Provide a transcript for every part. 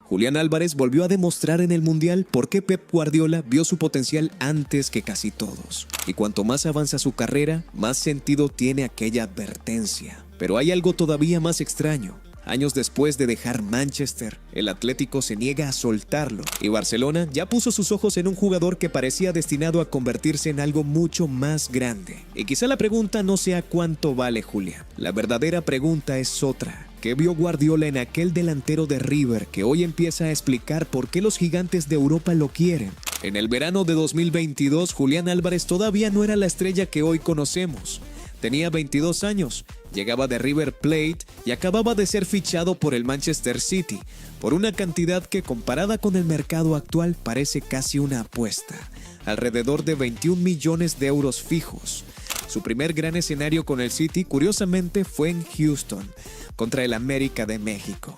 Julián Álvarez volvió a demostrar en el Mundial por qué Pep Guardiola vio su potencial antes que casi todos. Y cuanto más avanza su carrera, más sentido tiene aquella advertencia. Pero hay algo todavía más extraño. Años después de dejar Manchester, el Atlético se niega a soltarlo y Barcelona ya puso sus ojos en un jugador que parecía destinado a convertirse en algo mucho más grande. Y quizá la pregunta no sea cuánto vale Julián. La verdadera pregunta es otra. ¿Qué vio Guardiola en aquel delantero de River que hoy empieza a explicar por qué los gigantes de Europa lo quieren? En el verano de 2022, Julián Álvarez todavía no era la estrella que hoy conocemos. Tenía 22 años, llegaba de River Plate y acababa de ser fichado por el Manchester City, por una cantidad que comparada con el mercado actual parece casi una apuesta, alrededor de 21 millones de euros fijos. Su primer gran escenario con el City, curiosamente, fue en Houston, contra el América de México.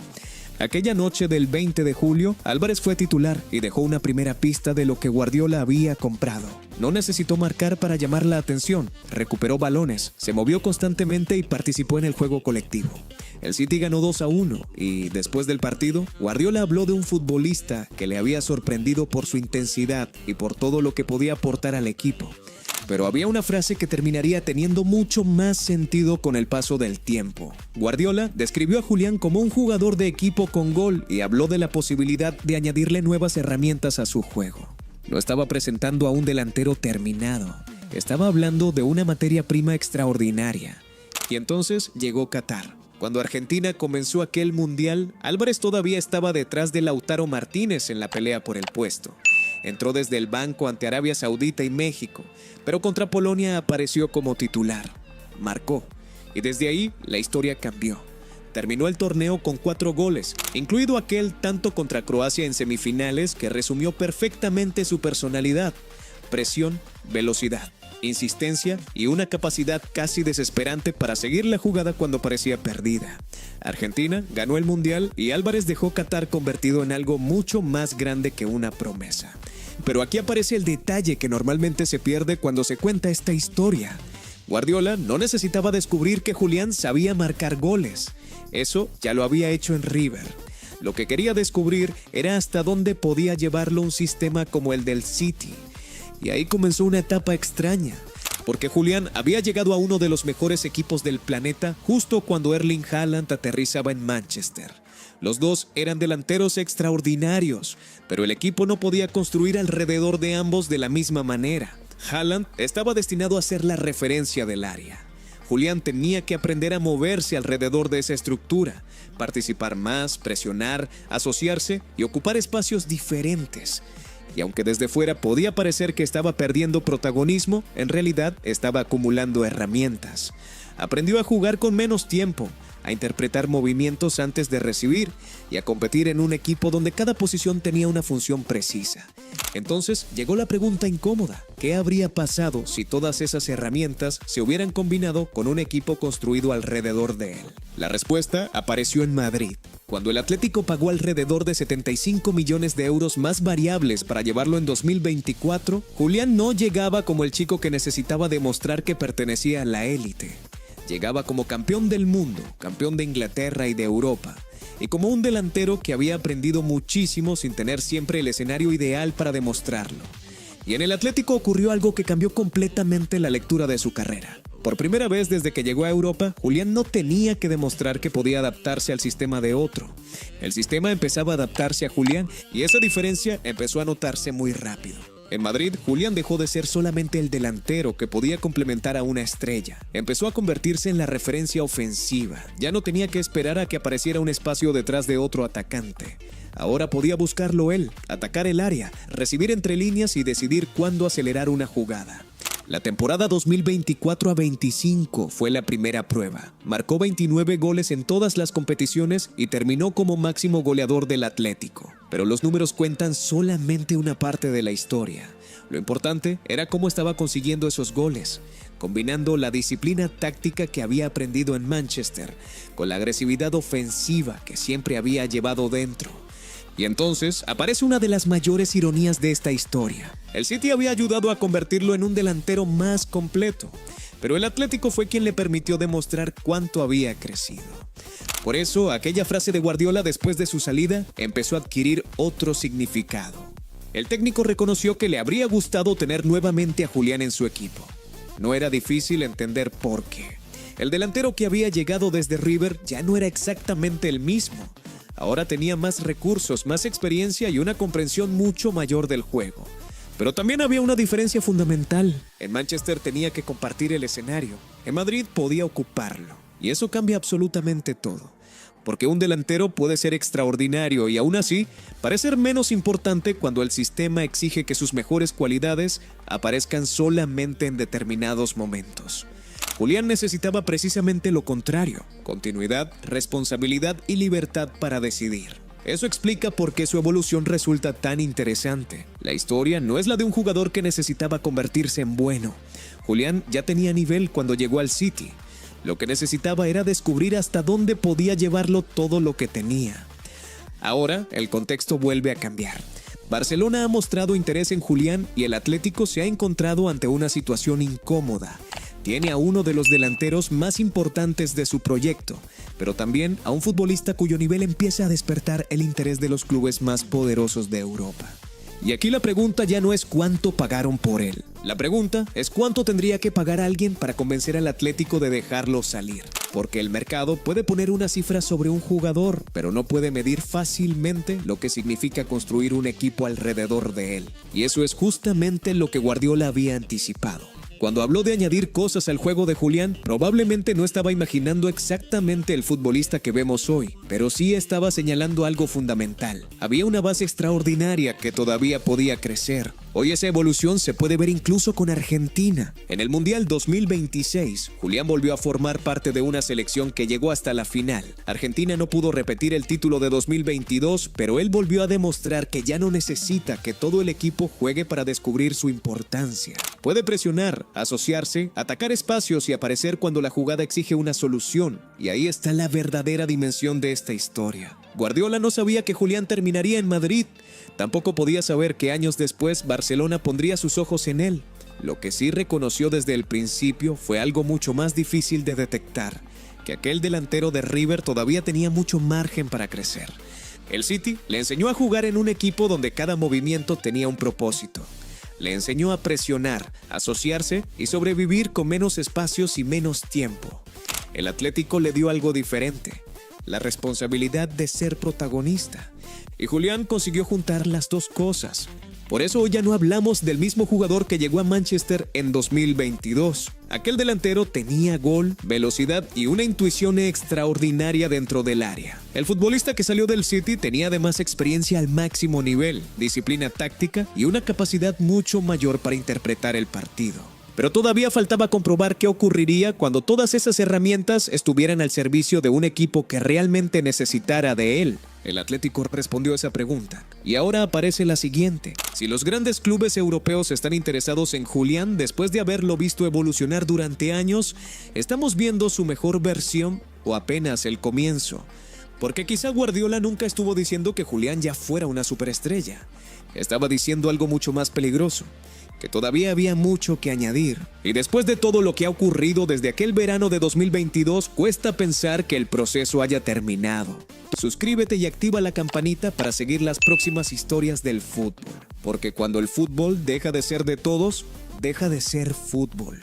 Aquella noche del 20 de julio, Álvarez fue titular y dejó una primera pista de lo que Guardiola había comprado. No necesitó marcar para llamar la atención, recuperó balones, se movió constantemente y participó en el juego colectivo. El City ganó 2-1 y, después del partido, Guardiola habló de un futbolista que le había sorprendido por su intensidad y por todo lo que podía aportar al equipo. Pero había una frase que terminaría teniendo mucho más sentido con el paso del tiempo. Guardiola describió a Julián como un jugador de equipo con gol y habló de la posibilidad de añadirle nuevas herramientas a su juego. No estaba presentando a un delantero terminado, estaba hablando de una materia prima extraordinaria. Y entonces llegó Qatar. Cuando Argentina comenzó aquel mundial, Álvarez todavía estaba detrás de Lautaro Martínez en la pelea por el puesto. Entró desde el banco ante Arabia Saudita y México, pero contra Polonia apareció como titular. Marcó, y desde ahí la historia cambió. Terminó el torneo con 4 goles, incluido aquel tanto contra Croacia en semifinales que resumió perfectamente su personalidad: presión, velocidad, insistencia y una capacidad casi desesperante para seguir la jugada cuando parecía perdida. Argentina ganó el Mundial y Álvarez dejó Qatar convertido en algo mucho más grande que una promesa. Pero aquí aparece el detalle que normalmente se pierde cuando se cuenta esta historia. Guardiola no necesitaba descubrir que Julián sabía marcar goles. Eso ya lo había hecho en River. Lo que quería descubrir era hasta dónde podía llevarlo un sistema como el del City. Y ahí comenzó una etapa extraña, porque Julián había llegado a uno de los mejores equipos del planeta justo cuando Erling Haaland aterrizaba en Manchester. Los dos eran delanteros extraordinarios, pero el equipo no podía construir alrededor de ambos de la misma manera. Haaland estaba destinado a ser la referencia del área. Julián tenía que aprender a moverse alrededor de esa estructura, participar más, presionar, asociarse y ocupar espacios diferentes. Y aunque desde fuera podía parecer que estaba perdiendo protagonismo, en realidad estaba acumulando herramientas. Aprendió a jugar con menos tiempo, a interpretar movimientos antes de recibir y a competir en un equipo donde cada posición tenía una función precisa. Entonces llegó la pregunta incómoda: ¿qué habría pasado si todas esas herramientas se hubieran combinado con un equipo construido alrededor de él? La respuesta apareció en Madrid, cuando el Atlético pagó alrededor de 75 millones de euros más variables para llevarlo en 2024. Julián no llegaba como el chico que necesitaba demostrar que pertenecía a la élite. Llegaba como campeón del mundo, campeón de Inglaterra y de Europa, y como un delantero que había aprendido muchísimo sin tener siempre el escenario ideal para demostrarlo. Y en el Atlético ocurrió algo que cambió completamente la lectura de su carrera. Por primera vez desde que llegó a Europa, Julián no tenía que demostrar que podía adaptarse al sistema de otro. El sistema empezaba a adaptarse a Julián y esa diferencia empezó a notarse muy rápido. En Madrid, Julián dejó de ser solamente el delantero que podía complementar a una estrella. Empezó a convertirse en la referencia ofensiva. Ya no tenía que esperar a que apareciera un espacio detrás de otro atacante. Ahora podía buscarlo él, atacar el área, recibir entre líneas y decidir cuándo acelerar una jugada. La temporada 2024-25 fue la primera prueba. Marcó 29 goles en todas las competiciones y terminó como máximo goleador del Atlético. Pero los números cuentan solamente una parte de la historia. Lo importante era cómo estaba consiguiendo esos goles, combinando la disciplina táctica que había aprendido en Manchester con la agresividad ofensiva que siempre había llevado dentro. Y entonces aparece una de las mayores ironías de esta historia. El City había ayudado a convertirlo en un delantero más completo, pero el Atlético fue quien le permitió demostrar cuánto había crecido. Por eso, aquella frase de Guardiola después de su salida empezó a adquirir otro significado. El técnico reconoció que le habría gustado tener nuevamente a Julián en su equipo. No era difícil entender por qué. El delantero que había llegado desde River ya no era exactamente el mismo. Ahora tenía más recursos, más experiencia y una comprensión mucho mayor del juego. Pero también había una diferencia fundamental. En Manchester tenía que compartir el escenario. En Madrid podía ocuparlo. Y eso cambia absolutamente todo. Porque un delantero puede ser extraordinario y aún así parecer menos importante cuando el sistema exige que sus mejores cualidades aparezcan solamente en determinados momentos. Julián necesitaba precisamente lo contrario: continuidad, responsabilidad y libertad para decidir. Eso explica por qué su evolución resulta tan interesante. La historia no es la de un jugador que necesitaba convertirse en bueno. Julián ya tenía nivel cuando llegó al City. Lo que necesitaba era descubrir hasta dónde podía llevarlo todo lo que tenía. Ahora, el contexto vuelve a cambiar. Barcelona ha mostrado interés en Julián y el Atlético se ha encontrado ante una situación incómoda. Tiene a uno de los delanteros más importantes de su proyecto, pero también a un futbolista cuyo nivel empieza a despertar el interés de los clubes más poderosos de Europa. Y aquí la pregunta ya no es cuánto pagaron por él. La pregunta es cuánto tendría que pagar alguien para convencer al Atlético de dejarlo salir. Porque el mercado puede poner una cifra sobre un jugador, pero no puede medir fácilmente lo que significa construir un equipo alrededor de él. Y eso es justamente lo que Guardiola había anticipado. Cuando habló de añadir cosas al juego de Julián, probablemente no estaba imaginando exactamente el futbolista que vemos hoy, pero sí estaba señalando algo fundamental. Había una base extraordinaria que todavía podía crecer. Hoy esa evolución se puede ver incluso con Argentina. En el Mundial 2026, Julián volvió a formar parte de una selección que llegó hasta la final. Argentina no pudo repetir el título de 2022, pero él volvió a demostrar que ya no necesita que todo el equipo juegue para descubrir su importancia. Puede presionar, asociarse, atacar espacios y aparecer cuando la jugada exige una solución. Y ahí está la verdadera dimensión de esta historia. Guardiola no sabía que Julián terminaría en Madrid. Tampoco podía saber que años después Barcelona pondría sus ojos en él. Lo que sí reconoció desde el principio fue algo mucho más difícil de detectar, que aquel delantero de River todavía tenía mucho margen para crecer. El City le enseñó a jugar en un equipo donde cada movimiento tenía un propósito. Le enseñó a presionar, asociarse y sobrevivir con menos espacios y menos tiempo. El Atlético le dio algo diferente: la responsabilidad de ser protagonista. Y Julián consiguió juntar las dos cosas. Por eso hoy ya no hablamos del mismo jugador que llegó a Manchester en 2022. Aquel delantero tenía gol, velocidad y una intuición extraordinaria dentro del área. El futbolista que salió del City tenía además experiencia al máximo nivel, disciplina táctica y una capacidad mucho mayor para interpretar el partido. Pero todavía faltaba comprobar qué ocurriría cuando todas esas herramientas estuvieran al servicio de un equipo que realmente necesitara de él. El Atlético respondió esa pregunta. Y ahora aparece la siguiente: si los grandes clubes europeos están interesados en Julián después de haberlo visto evolucionar durante años, ¿estamos viendo su mejor versión o apenas el comienzo? Porque quizá Guardiola nunca estuvo diciendo que Julián ya fuera una superestrella. Estaba diciendo algo mucho más peligroso: que todavía había mucho que añadir. Y después de todo lo que ha ocurrido desde aquel verano de 2022, cuesta pensar que el proceso haya terminado. Suscríbete y activa la campanita para seguir las próximas historias del fútbol. Porque cuando el fútbol deja de ser de todos, deja de ser fútbol.